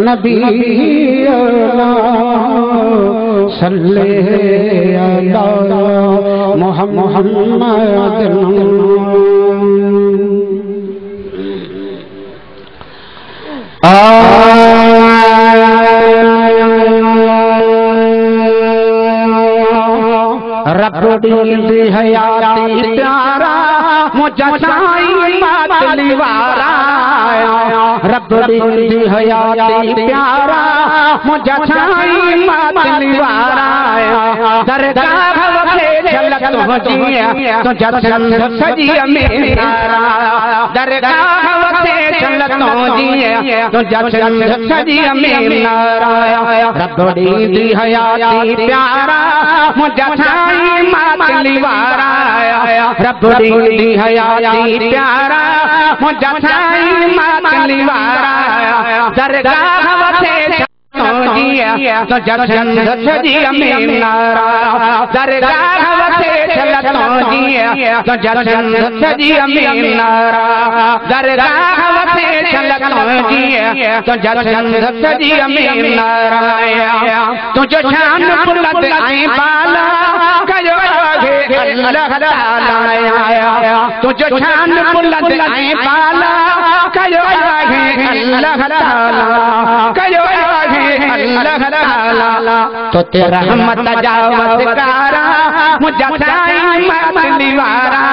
नबी सल्ले अला मुहम्मद रब दी हयाती प्यारा मुझा साईं मातली वारा रब दी हयाती प्यारा मुझा साईं मातली वारा दरगाह वखे झलक तुझिया तुझा चंद सजी मेरा दरगाह वखे झलक तुझिया तुझा चंद सजी मेरा रब दी हयाती प्यारा मुझा साईं मातली वारा रब दी हयाती प्यारा मुझा साईं मातली वारा दरगाह वखे तुझिया तुझा चंद सजी मेरा दरगाह वखे झलक तुझिया तुझा चंद सजी मेरा दरगाह वखे झलक तुझिया तुझा चंद सजी मेरा तुझो शान बुलंद ऐं बाला कयो आहे अल्लाह ताला तुझो शान बुलंद ऐं बाला कयो आहे अल्लाह ताला कयो आहे अल्लाह ताला तो तेरा रहमत जावतकारा मुझा साईं मातली वारा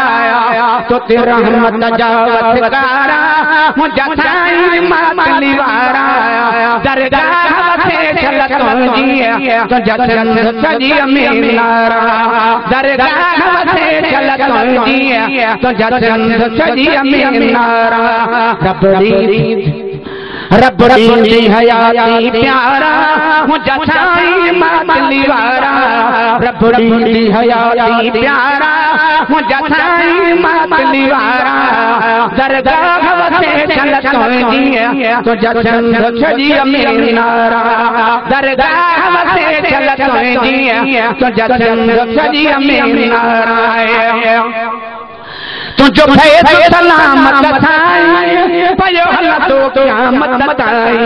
तो तेरा रहमत जावतकारा मुझा साईं मातली वारा दरगाह वखे झलक तुझिया तुझा चंद सजी मेरा दरगाह वखे झलक तुझिया तुझा चंद सजी मेरा रब दी हयाती प्यारा मुझा साईं मातली वारा रब दी हयाती प्यारा मुझा साईं मातली वारा दरगाह वखे झलक तुझिया तुझा चंद सजी मेरा दरगाह वखे झलक तुझिया तुझा चंद सजी मेरा तुझो फैज़ सलामत थाई पयो हला तो क़यामत ताई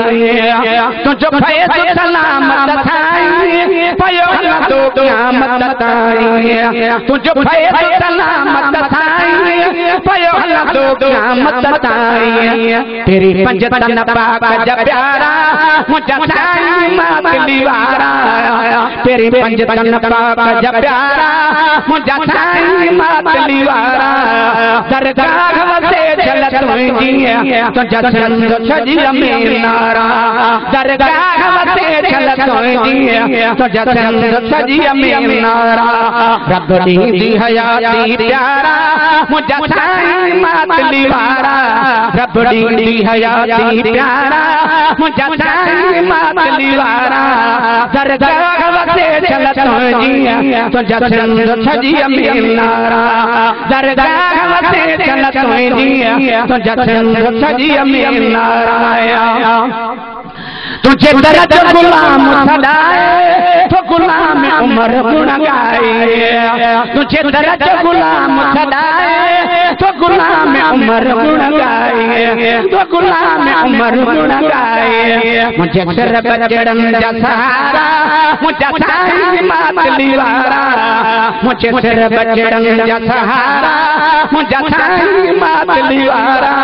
तुझो फैज़ सलामत थाई पयो हला तो क़यामत ताई तुझो फैज़ सलामत थाई पयो हला तो क़यामत ताई तेरी पंजतन पाक जब प्यारा मुझा साईं मातली वारा तेरी पंजतन पाक जब प्यारा मुझा साईं मातली वारा दरगाह वखे झलक तुझिया तुझा चंद सजी मेरा दरगाह वखे झलक तुझिया तुझा चंद सजी मेरा रब दी हयाती प्यारा मुझा साईं मातली वारा रब दी हयाती प्यारा मुझा साईं मातली वारा दरगाह वखे झलक तुझिया तुझा चंद सजी मेरा दरगाह वखे झलक तुझिया तुझा चंद सजी मेरा तुझे दर्द गुलाम सदाए तो गुलाम उमर गुण गाए तुझे दर्द गुलाम सदाए तो गुलाम उमर गुण गाए तो गुलाम उमर गुण गाए मुझे सिर बजड़न जा सहारा मुझा साईं मातली वारा मुझे सिर बजड़न जा सहारा मुझा साईं मातली वारा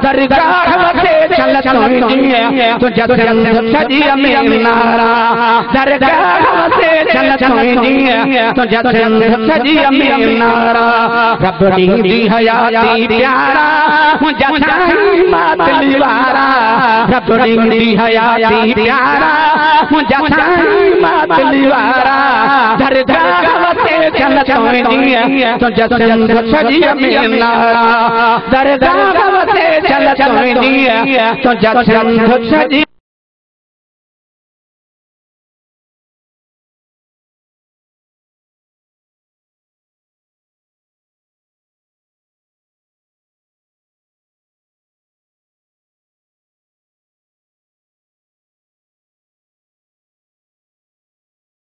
दरगाह वखे झलक तुझिया तुझा चंद सजी मेरा दरगाह वखे झलक तुझिया तुझा चंद सजी मेरा रब दी हयाती प्यारा मुझा साईं मातली वारा रब दी हयाती प्यारा मुझा साईं मातली वारा दरगाह वखे झलक तुझिया तुझा चंद सजी मेरा दरगाह वखे झलक तुझिया तुझा चंद सजी